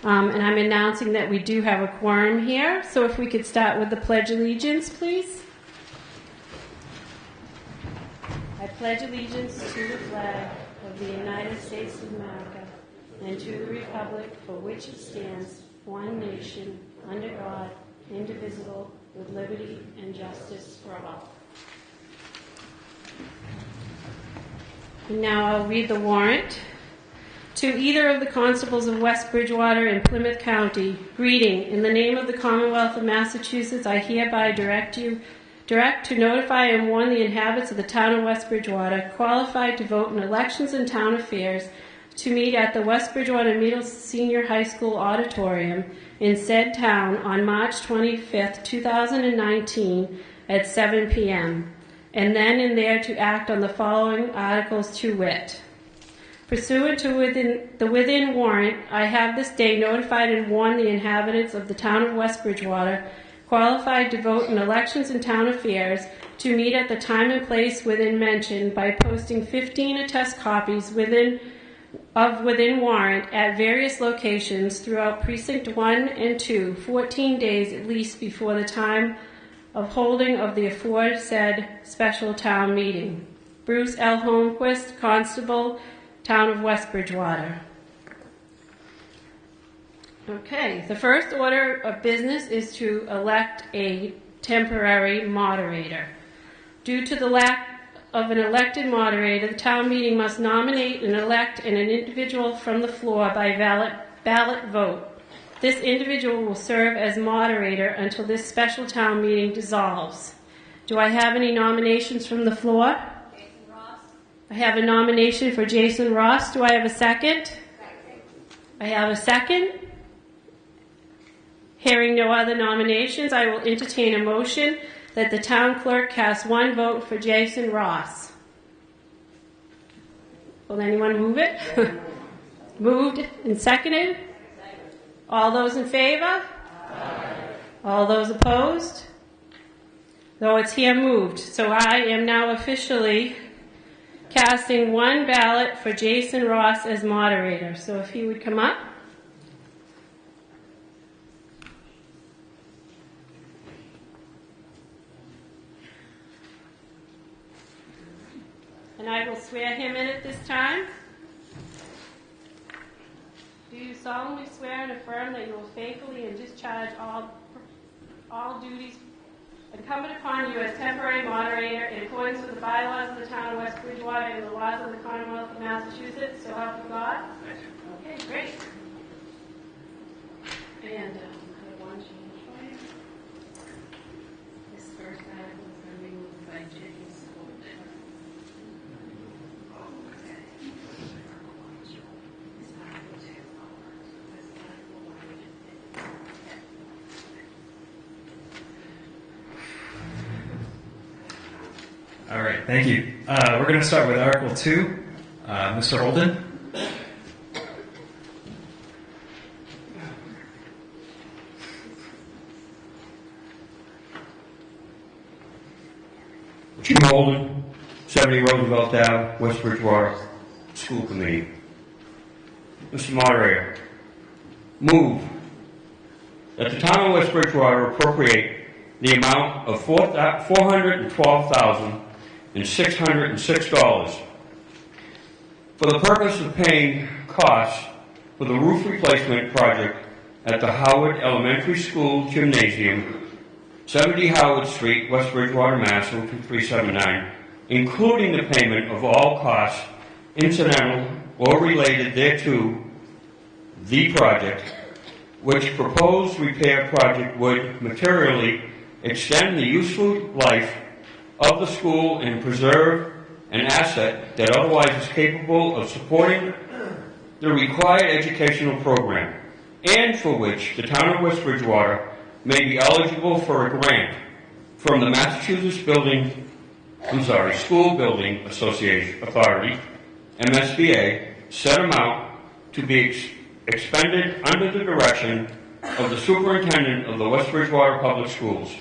And I'm announcing that we do have a quorum here. So if we could start with the Pledge of Allegiance, please. I pledge allegiance to the flag of the United States of America and to the republic for which it stands, one nation, under God, indivisible, with liberty and justice for all. And now I'll read the warrant. To either of the constables of West Bridgewater and Plymouth County, greeting. In the name of the Commonwealth of Massachusetts, I hereby direct to notify and warn the inhabitants of the town of West Bridgewater, qualified to vote in elections and town affairs, to meet at the West Bridgewater Middle Senior High School Auditorium in said town on March 25th, 2019 at 7 p.m., and then and there to act on the following articles to wit. Pursuant to the within warrant, I have this day notified and warned the inhabitants of the town of West Bridgewater, qualified to vote in elections and town affairs, to meet at the time and place within mentioned by posting 15 attest copies within warrant at various locations throughout Precinct 1 and 2, 14 days at least before the time of holding of the aforesaid special town meeting. Bruce L. Holmquist, Constable, Town of West Bridgewater. Okay, the first order of business is to elect a temporary moderator. Due to the lack of an elected moderator, the town meeting must nominate and elect an individual from the floor by ballot vote. This individual will serve as moderator until this special town meeting dissolves. Do I have any nominations from the floor? I have a nomination for Jason Ross. Do I have a second? I have a second. Hearing no other nominations, I will entertain a motion that the town clerk cast one vote for Jason Ross. Will anyone move it? Moved and seconded? All those in favor? Aye. All those opposed? Though it's here moved. So I am now officially casting one ballot for Jason Ross as moderator. So if he would come up. And I will swear him in at this time. Do you solemnly swear and affirm that you will faithfully and discharge all duties incumbent upon you as temporary moderator in accordance with the bylaws of the town of West Bridgewater and the laws of the Commonwealth of Massachusetts, so help you God? Okay, great. And I have one change for you. This first article is going to be moved by James Golden. All right, thank you. We're going to start with Article 2. Mr. Holden. Jim Holden, 70 Roosevelt Ave, West Bridgewater School Committee. Mr. Moderator, move that the town of West Bridgewater appropriate the amount of $412,606 for the purpose of paying costs for the roof replacement project at the Howard Elementary School Gymnasium, 70 Howard Street, West Bridgewater, Mass. 02379, including the payment of all costs incidental or related thereto, the project, which proposed repair project would materially extend the useful life of the school and preserve an asset that otherwise is capable of supporting the required educational program, and for which the town of West Bridgewater may be eligible for a grant from the Massachusetts School Building Association Authority, MSBA, said amount to be expended under the direction of the Superintendent of the West Bridgewater Public Schools.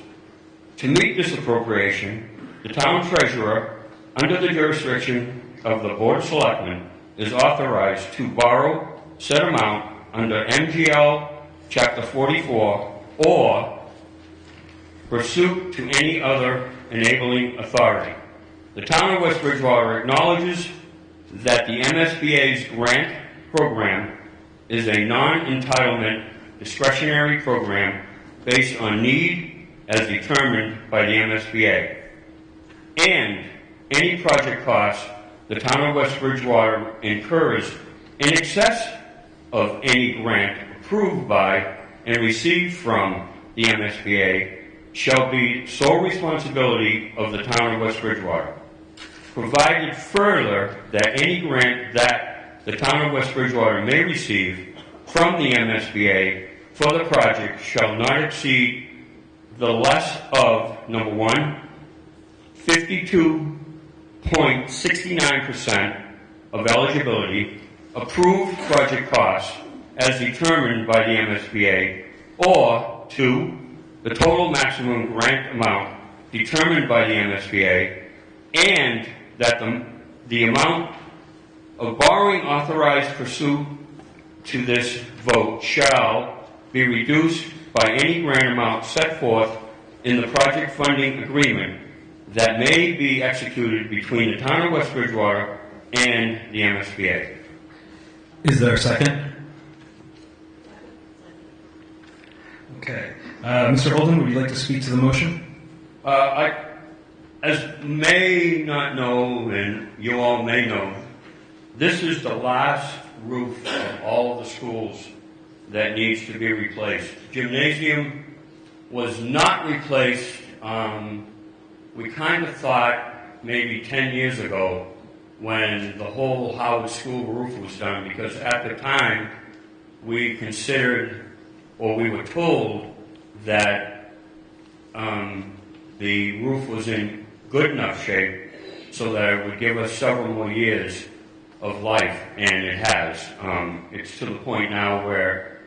To meet this appropriation, the town treasurer, under the jurisdiction of the Board of Selectmen, is authorized to borrow said amount under MGL Chapter 44 or pursuant to any other enabling authority. The town of West Bridgewater acknowledges that the MSBA's grant program is a non-entitlement discretionary program based on need as determined by the MSBA. And any project cost the town of West Bridgewater incurs in excess of any grant approved by and received from the MSBA shall be sole responsibility of the town of West Bridgewater. Provided further that any grant that the town of West Bridgewater may receive from the MSBA for the project shall not exceed the less of, number one, 52.69% of eligibility, approved project costs as determined by the MSBA, or two, the total maximum grant amount determined by the MSBA, and that the amount of borrowing authorized pursuant to this vote shall be reduced by any grant amount set forth in the project funding agreement that may be executed between the town of West Bridgewater and the MSBA. Is there a second? Okay. Mr. Holden, would you like to speak to the motion? As may not know, and you all may know, this is the last roof of all of the schools that needs to be replaced. Gymnasium was not replaced. We kind of thought maybe 10 years ago when the whole Howard School roof was done, because at the time we considered, or we were told, that the roof was in good enough shape so that it would give us several more years of life, and it has. It's to the point now where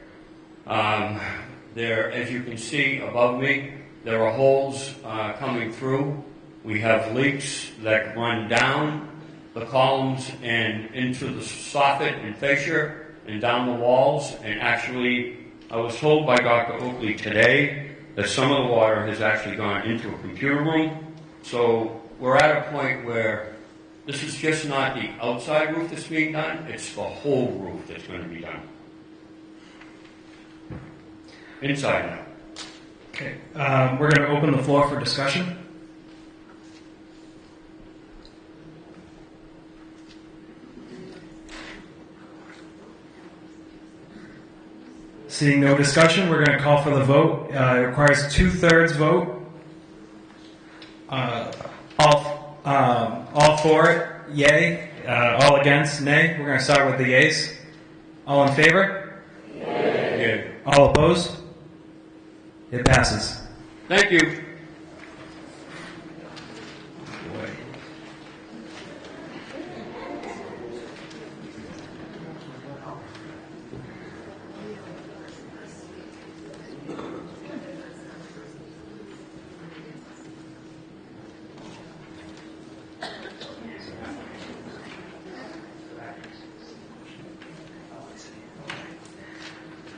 there, as you can see above me, there are holes coming through. We have leaks that run down the columns and into the soffit and fascia and down the walls. And actually, I was told by Dr. Oakley today that some of the water has actually gone into a computer room. So we're at a point where this is just not the outside roof that's being done, it's the whole roof that's going to be done. Inside now. Okay. We're going to open the floor for discussion. Seeing no discussion, we're going to call for the vote. It requires 2/3 vote. All for it, yay. All against, nay. We're going to start with the yays. All in favor? Yay. All opposed? It passes. Thank you.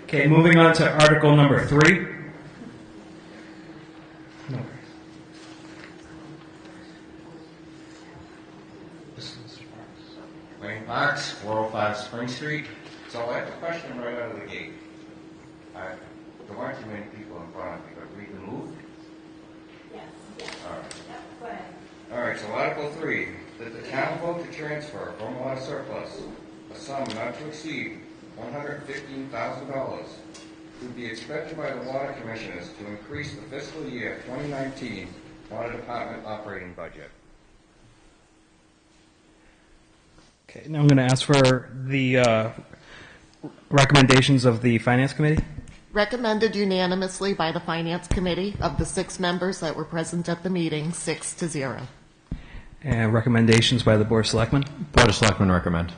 Okay, moving on to Article number 3. Wayne Parks, 405 Spring Street. So I have a question right out of the gate. There weren't too many people in front of me, but we can move? Yes. All right. Go ahead. All right, so Article 3, that the town vote to transfer from water surplus a sum not to exceed $115,000 to be expected by the Water Commissioners to increase the fiscal year 2019 Water Department operating budget. Okay, now I'm going to ask for the recommendations of the Finance Committee. Recommended unanimously by the Finance Committee. Of the 6 members that were present at the meeting, 6-0. And recommendations by the Board of Selectmen. Board of Selectmen recommend.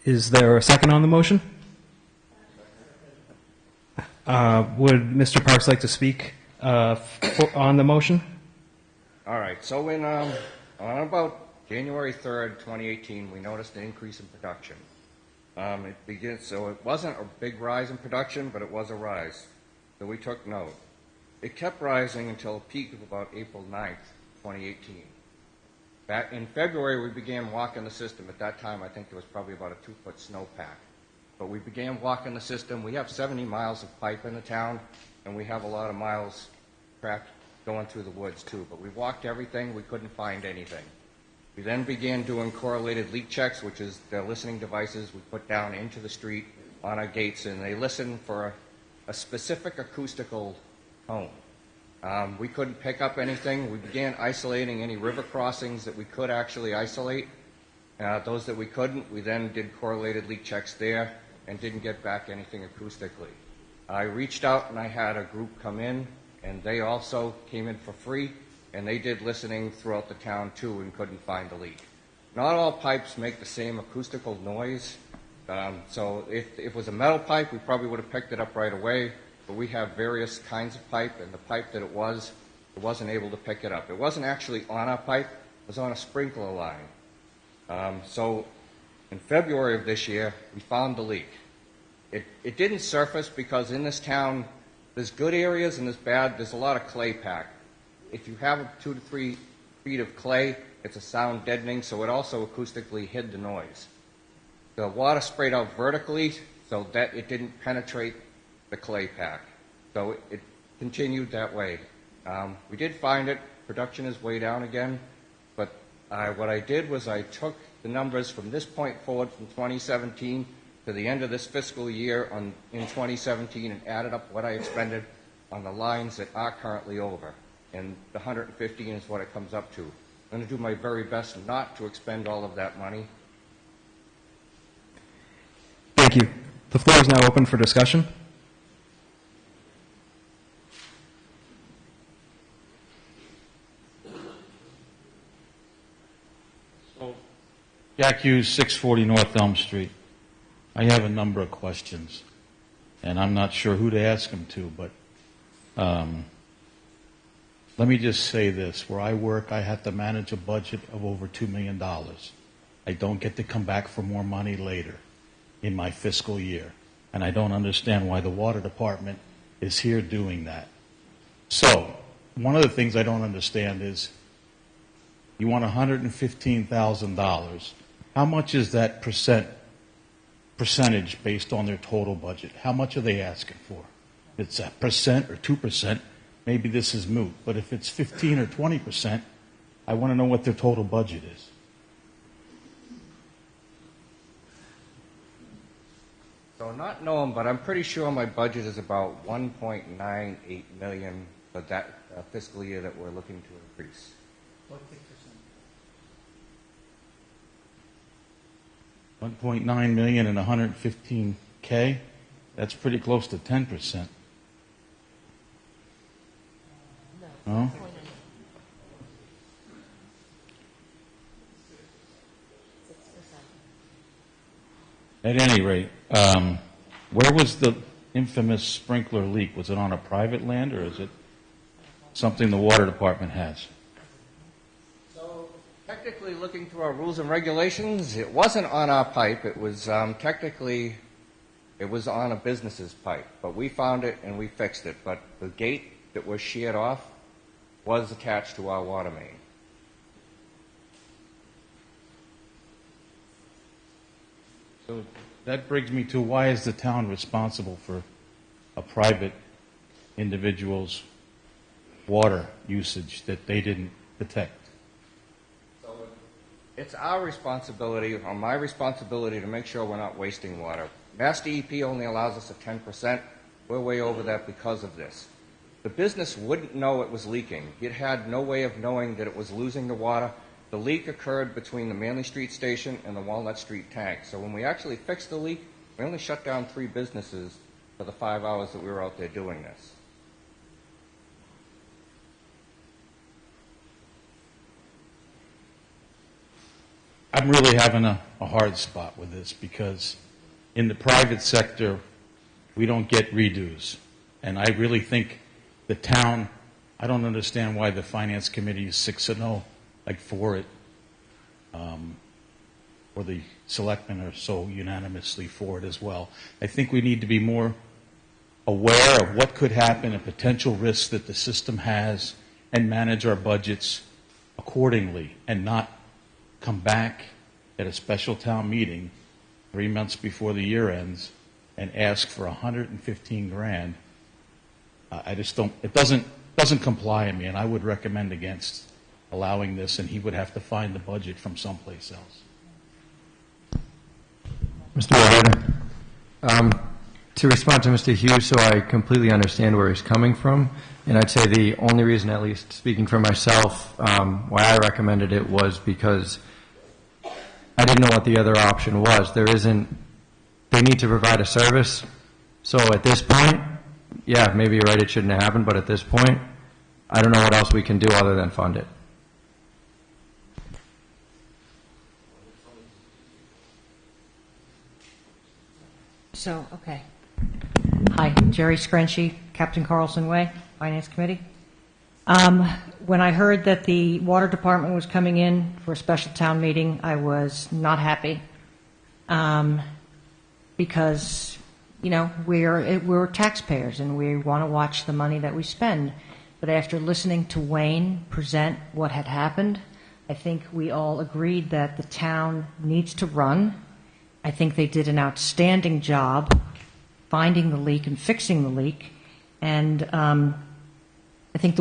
Is there a second on the motion? Would Mr. Parks like to speak on the motion? All right, so when on about January 3rd, 2018, we noticed an increase in production. So it wasn't a big rise in production, but it was a rise. So we took note. It kept rising until a peak of about April 9th, 2018. Back in February, we began walking the system. At that time, I think there was probably about a 2-foot snowpack. But we began walking the system. We have 70 miles of pipe in the town, and we have a lot of miles tracked going through the woods too. But we walked everything. We couldn't find anything. We then began doing correlated leak checks, which is the listening devices we put down into the street on our gates, and they listen for a specific acoustical tone. We couldn't pick up anything. We began isolating any river crossings that we could actually isolate. Those that we couldn't, we then did correlated leak checks there and didn't get back anything acoustically. I reached out and I had a group come in, and they also came in for free, and they did listening throughout the town too and couldn't find the leak. Not all pipes make the same acoustical noise. So if it was a metal pipe, we probably would have picked it up right away. But we have various kinds of pipe, and the pipe that it wasn't able to pick it up. It wasn't actually on our pipe, it was on a sprinkler line. So in February of this year, we found the leak. It didn't surface because in this town, there's good areas and there's a lot of clay pack. If you have 2 to 3 feet of clay, it's a sound deadening, so it also acoustically hid the noise. The water sprayed out vertically so that it didn't penetrate the clay pack. So it continued that way. We did find it. Production is way down again. But what I did was I took the numbers from this point forward from 2017 to the end of this fiscal year in 2017 and added up what I expended on the lines that are currently over. And the 115 is what it comes up to. I'm going to do my very best not to expend all of that money. Thank you. The floor is now open for discussion. Jack Hughes, 640 North Elm Street. I have a number of questions, and I'm not sure who to ask them to, but let me just say this. Where I work, I have to manage a budget of over $2 million. I don't get to come back for more money later in my fiscal year, and I don't understand why the water department is here doing that. So, one of the things I don't understand is you want $115,000. How much is that percentage based on their total budget? How much are they asking for? If it's a percent or 2%, maybe this is moot. But if it's 15 or 20%, I want to know what their total budget is. So not knowing, but I'm pretty sure my budget is about 1.98 million for that fiscal year that we're looking to increase. What $1.9 million and $115K, that's pretty close to 10%. No? At any rate, where was the infamous sprinkler leak? Was it on a private land, or is it something the water department has? Technically, looking through our rules and regulations, it wasn't on our pipe. It was technically, it was on a business's pipe. But we found it and we fixed it. But the gate that was sheared off was attached to our water main. So that brings me to, why is the town responsible for a private individual's water usage that they didn't protect? It's our responsibility, or my responsibility, to make sure we're not wasting water. Mass DEP only allows us a 10%. We're way over that because of this. The business wouldn't know it was leaking. It had no way of knowing that it was losing the water. The leak occurred between the Manley Street station and the Walnut Street tank. So when we actually fixed the leak, we only shut down 3 businesses for the 5 hours that we were out there doing this. I'm really having a hard spot with this, because in the private sector, we don't get redos. And I really think the town, I don't understand why the finance committee is 6-0, like for it. or the selectmen are so unanimously for it as well. I think we need to be more aware of what could happen and potential risks that the system has and manage our budgets accordingly and not come back at a special town meeting 3 months before the year ends and ask for 115 grand. I just don't, it doesn't comply in me, and I would recommend against allowing this, and he would have to find the budget from someplace else. Mr. Moderator, to respond to Mr. Hughes, so I completely understand where he's coming from, and I'd say the only reason, at least speaking for myself, why I recommended it was because I didn't know what the other option was. They need to provide a service, so at this point, yeah, maybe you're right, it shouldn't have happened, but at this point, I don't know what else we can do other than fund it. So, okay. Hi, Jerry Screnchy, Captain Carlson Way, Finance Committee. When I heard that the Water Department was coming in for a special town meeting, I was not happy because, you know, we're taxpayers and we want to watch the money that we spend. But after listening to Wayne present what had happened, I think we all agreed that the town needs to run. I think they did an outstanding job finding the leak and fixing the leak, and I think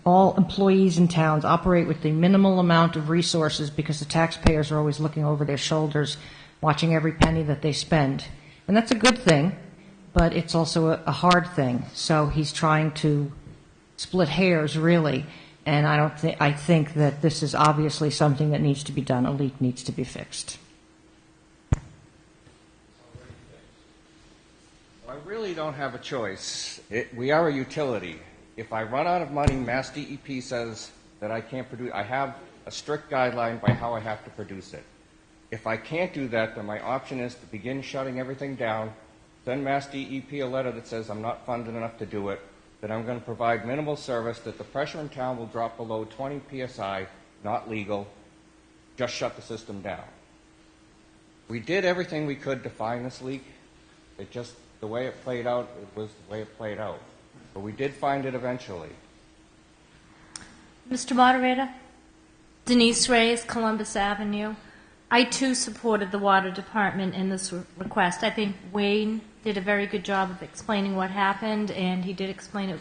all employees in towns operate with the minimal amount of resources because the taxpayers are always looking over their shoulders, watching every penny that they spend, and that's a good thing, but it's also a hard thing. So he's trying to split hairs, really. And I think that this is obviously something that needs to be done. A leak needs to be fixed. I really don't have a choice. We are a utility. If I run out of money, Mass DEP says that I can't produce. I have a strict guideline by how I have to produce it. If I can't do that, then my option is to begin shutting everything down, send Mass DEP a letter that says I'm not funded enough to do it, that I'm going to provide minimal service, that the pressure in town will drop below 20 psi, not legal, just shut the system down. We did everything we could to find this leak. It just, the way it played out, it was the way it played out. But we did find it eventually. Mr. Moderator, Denise Reyes, Columbus Avenue. I too supported the Water Department in this request. I think Wayne did a very good job of explaining what happened, and he did explain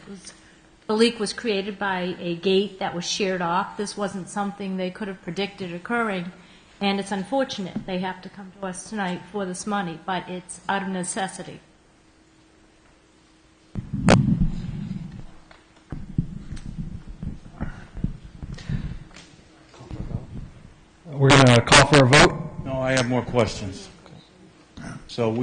the leak was created by a gate that was sheared off. This wasn't something they could have predicted occurring, and it's unfortunate they have to come to us tonight for this money, but it's out of necessity. We're going to call for a vote. No, I have more questions. So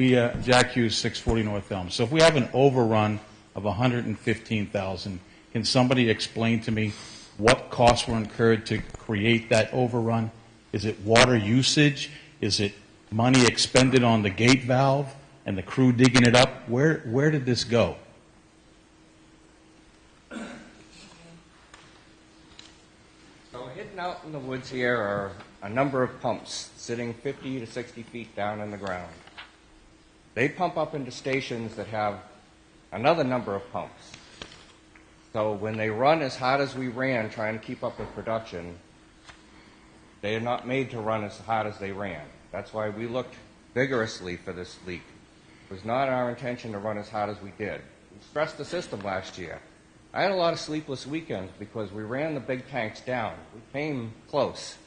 Jack Hughes, 640 North Elm. So if we have an overrun of 115,000, can somebody explain to me what costs were incurred to create that overrun? Is it water usage? Is it money expended on the gate valve and the crew digging it up? Where did this go? So hidden out in the woods here are a number of pumps sitting 50 to 60 feet down in the ground. They pump up into stations that have another number of pumps. So when they run as hard as we ran trying to keep up with production, they are not made to run as hard as they ran. That's why we looked vigorously for this leak. It was not our intention to run as hard as we did. We stressed the system last year. I had a lot of sleepless weekends because we ran the big tanks down. We came close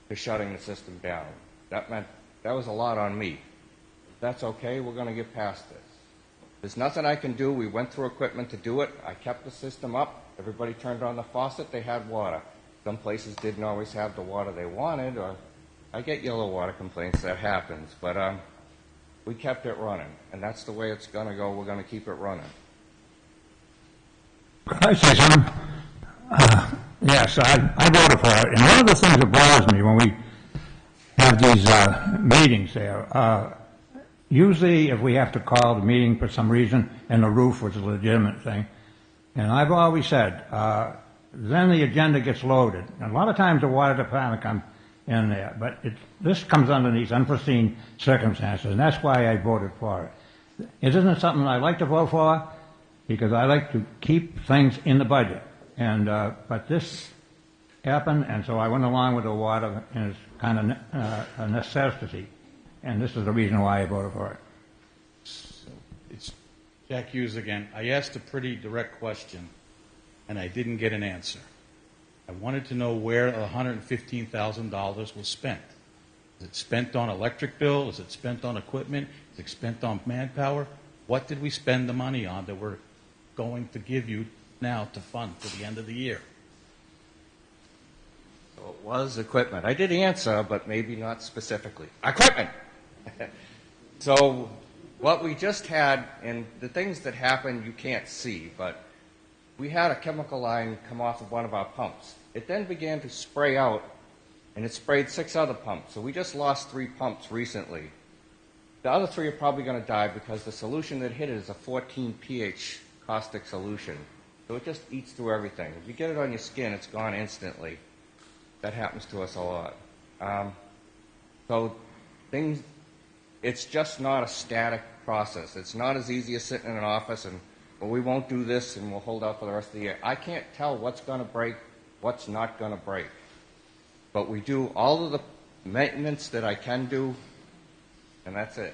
to shutting the system down. That meant that was a lot on me. If that's okay, we're going to get past this. There's nothing I can do. We went through equipment to do it. I kept the system up. Everybody turned on the faucet. They had water. Some places didn't always have the water they wanted, or I get yellow water complaints. That happens. But we kept it running, and that's the way it's going to go. We're going to keep it running. Could I say something? Yes, I voted for it. And one of the things that bothers me when we have these meetings there, usually if we have to call the meeting for some reason and the roof was a legitimate thing, and I've always said, then the agenda gets loaded. And a lot of times the water department comes in there. But this comes under these unforeseen circumstances, and that's why I voted for it. It isn't something I like to vote for, because I like to keep things in the budget. And, but this happened, and so I went along with the water, and it's kind of a necessity. And this is the reason why I voted for it. It's Jack Hughes again. I asked a pretty direct question, and I didn't get an answer. I wanted to know where $115,000 was spent. Is it spent on electric bill? Is it spent on equipment? Is it spent on manpower? What did we spend the money on that we're going to give you now to fund for the end of the year? So it was equipment. I did answer, but maybe not specifically. Equipment! So what we just had, and the things that happen you can't see, but we had a chemical line come off of one of our pumps. It then began to spray out, and it sprayed 6 other pumps. So we just lost 3 pumps recently. The other 3 are probably going to die because the solution that hit it is a 14 pH caustic solution. So it just eats through everything. If you get it on your skin, it's gone instantly. That happens to us a lot. So things, it's just not a static process. It's not as easy as sitting in an office and, well, we won't do this and we'll hold out for the rest of the year. I can't tell what's going to break, what's not going to break. But we do all of the maintenance that I can do, and that's it.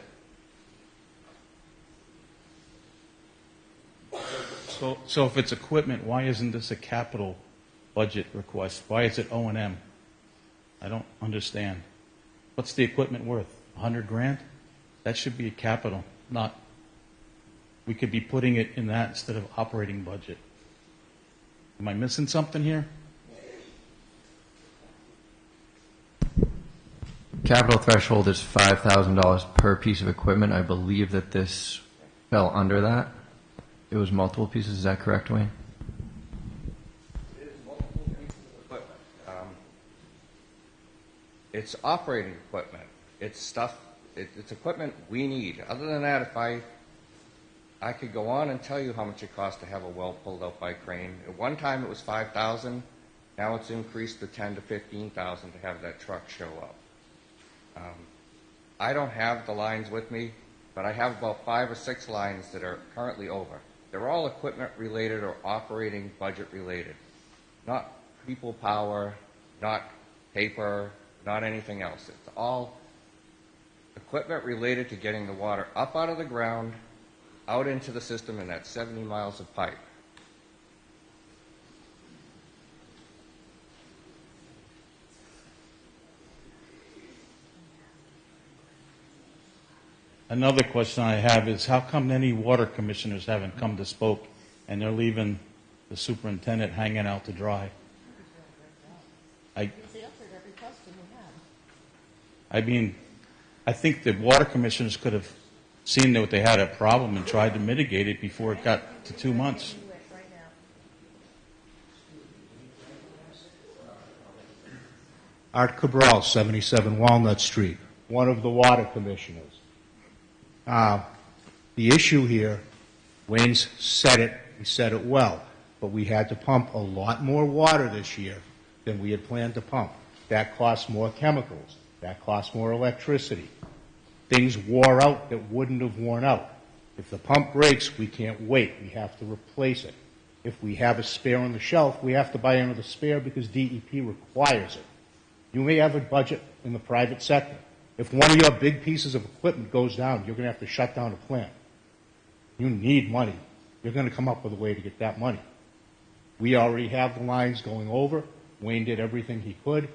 So if it's equipment, why isn't this a capital budget request? Why is it O&M? I don't understand. What's the equipment worth? $100,000? That should be a capital, not. We could be putting it in that instead of operating budget. Am I missing something here? Capital threshold is $5,000 per piece of equipment. I believe that this fell under that. It was multiple pieces. Is that correct, Wayne? It is multiple pieces of equipment. It's operating equipment. It's stuff. It's equipment we need. Other than that, if I could go on and tell you how much it costs to have a well pulled out by crane. At one time it was $5,000. Now it's increased to $10,000 to $15,000 to have that truck show up. I don't have the lines with me, but I have about 5 or 6 lines that are currently over. They're all equipment related or operating budget related. Not people power, not paper, not anything else. It's all equipment related to getting the water up out of the ground, out into the system in that 70 miles of pipe. Another question I have is how come any water commissioners haven't come to spoke and they're leaving the superintendent hanging out to dry? I mean, I think the water commissioners could have seen that they had a problem and tried to mitigate it before it got to 2 months. Art Cabral, 77 Walnut Street, one of the water commissioners. The issue here, Wayne's said it, he said it well, but we had to pump a lot more water this year than we had planned to pump. That cost more chemicals. That cost more electricity. Things wore out that wouldn't have worn out. If the pump breaks, we can't wait. We have to replace it. If we have a spare on the shelf, we have to buy another spare because DEP requires it. You may have a budget in the private sector. If one of your big pieces of equipment goes down, you're going to have to shut down a plant. You need money. You're going to come up with a way to get that money. We already have the lines going over. Wayne did everything he could.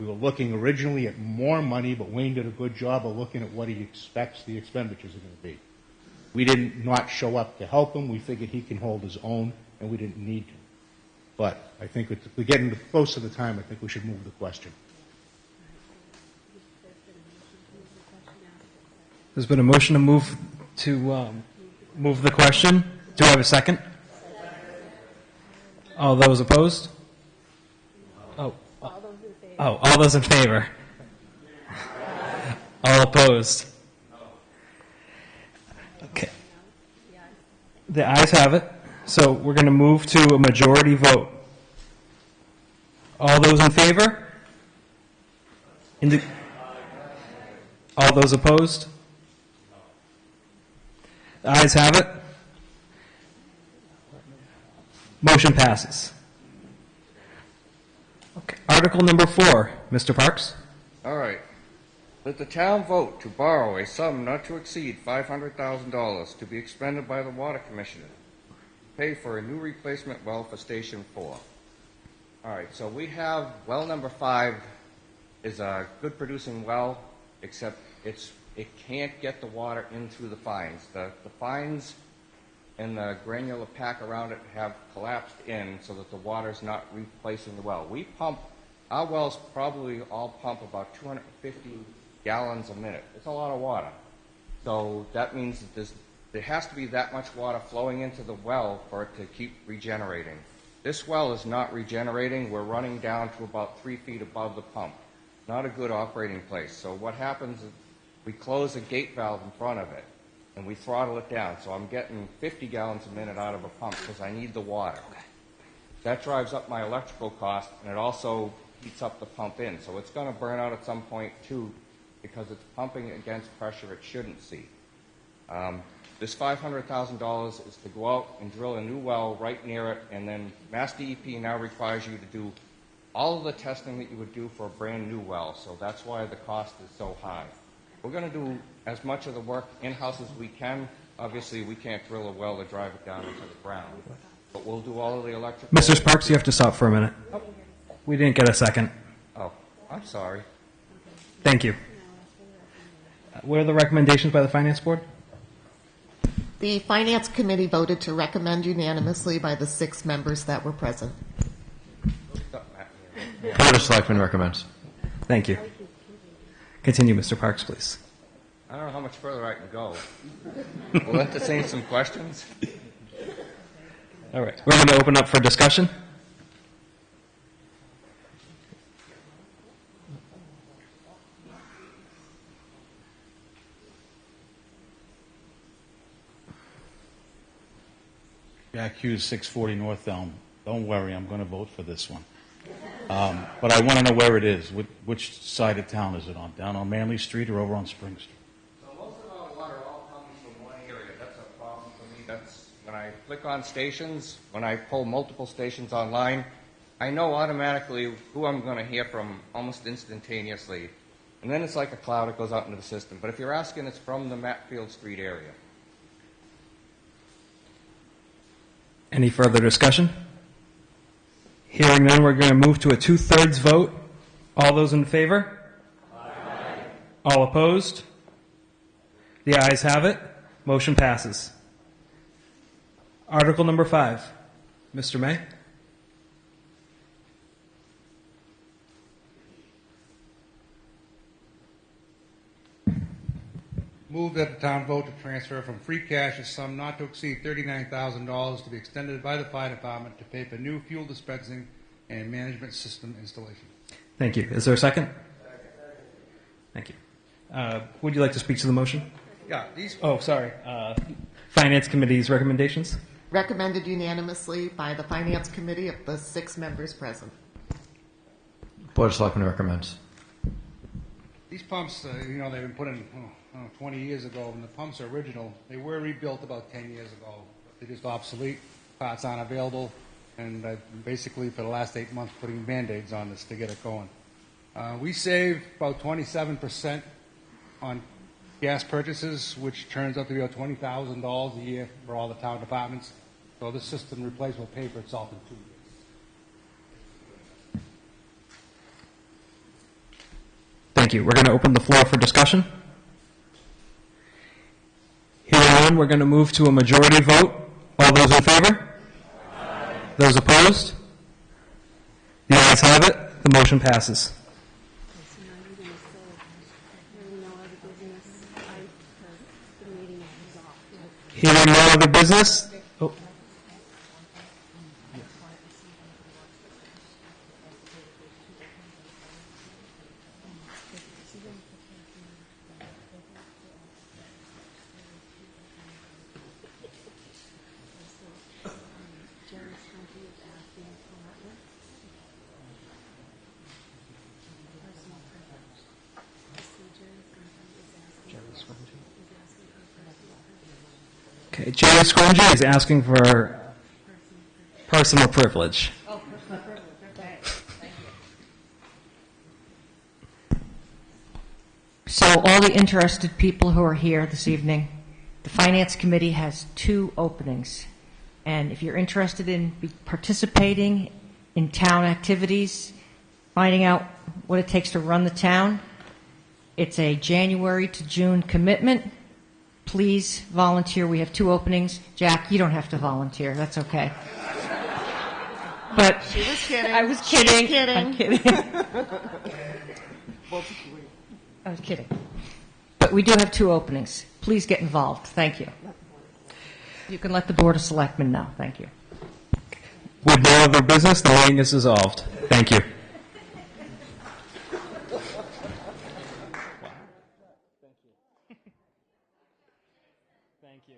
We were looking originally at more money, but Wayne did a good job of looking at what he expects the expenditures are going to be. We didn't not show up to help him. We figured he can hold his own, and we didn't need to. But I think if we're getting close to the time, I think we should move the question. There's been a motion to move the question. Do I have a second? All those opposed? Oh, all those in favor? All opposed? Okay. The ayes have it. So we're going to move to a majority vote. All those in favor? All those opposed? The ayes have it. Motion passes. Okay. Article number 4, Mr. Parks. All right. That the town vote to borrow a sum not to exceed $500,000 to be expended by the Water Commissioner to pay for a new replacement well for Station 4. All right, so we have well number 5 is a good producing well, except it can't get the water in through the fines. The fines and the granular pack around it have collapsed in so that the water's not replacing the well. Our wells probably all pump about 250 gallons a minute. It's a lot of water. So that means that there has to be that much water flowing into the well for it to keep regenerating. This well is not regenerating. We're running down to about 3 feet above the pump. Not a good operating place. So what happens is we close a gate valve in front of it, and we throttle it down. So I'm getting 50 gallons a minute out of a pump because I need the water. That drives up my electrical cost, and it also heats up the pump in. So it's going to burn out at some point, too, because it's pumping against pressure it shouldn't see. This $500,000 is to go out and drill a new well right near it, and then Mass DEP now requires you to do all of the testing that you would do for a brand new well. So that's why the cost is so high. We're going to do as much of the work in-house as we can. Obviously, we can't drill a well to drive it down into the ground, but we'll do all of the electrical. Mr. Sparks, you have to stop for a minute. Oh. We didn't get a second. Oh, I'm sorry. Thank you. What are the recommendations by the Finance Board? The Finance Committee voted to recommend unanimously by the 6 members that were present. Board of Selectmen recommends. Thank you. Continue, Mr. Parks, please. I don't know how much further I can go. We'll entertain some questions. All right. We're going to open up for discussion. Jack Hughes, 640 North Elm. Don't worry, I'm going to vote for this one. But I want to know where it is. Which side of town is it on? Down on Manley Street or over on Spring Street? So most of our water all comes from one area. That's a problem for me. That's when I click on stations, when I pull multiple stations online, I know automatically who I'm going to hear from almost instantaneously. And then it's like a cloud, it goes out into the system. But if you're asking, it's from the Matfield Street area. Any further discussion? Hearing none, we're going to move to a 2/3 vote. All those in favor? Aye. All opposed? The ayes have it. Motion passes. Article number 5. Mr. May? Move that the town vote to transfer from free cash a sum not to exceed $39,000 to be extended by the fire department to pay for new fuel dispensing and management system installation. Thank you. Is there a second? Thank you. Would you like to speak to the motion? Yeah, Finance Committee's recommendations? Recommended unanimously by the Finance Committee of the 6 members present. Board of Selectmen recommends. These pumps, they've been put in 20 years ago, and the pumps are original. They were rebuilt about 10 years ago. They're just obsolete. Parts aren't available, and basically for the last 8 months putting Band-Aids on this to get it going. We save about 27% on gas purchases, which turns out to be about $20,000 a year for all the town departments. So this system replacement will pay for itself in 2 years. Thank you. We're going to open the floor for discussion. Hearing none, we're going to move to a majority vote. All those in favor? Aye. Those opposed? The ayes have it. The motion passes. Hearing no other business? Oh. Jerry Scringy is asking for personal privilege. Oh, personal privilege, okay. Thank you. So all the interested people who are here this evening, the Finance Committee has 2 openings. And if you're interested in participating in town activities, finding out what it takes to run the town, it's a January to June commitment. Please volunteer. We have 2 openings. Jack, you don't have to volunteer. That's okay. But She was kidding. I was She was kidding. kidding. I'm kidding. I was kidding. But we do have 2 openings. Please get involved. Thank you. You can let the Board of Selectmen know. Thank you. With no other business, the meeting is dissolved. Thank you. Thank you.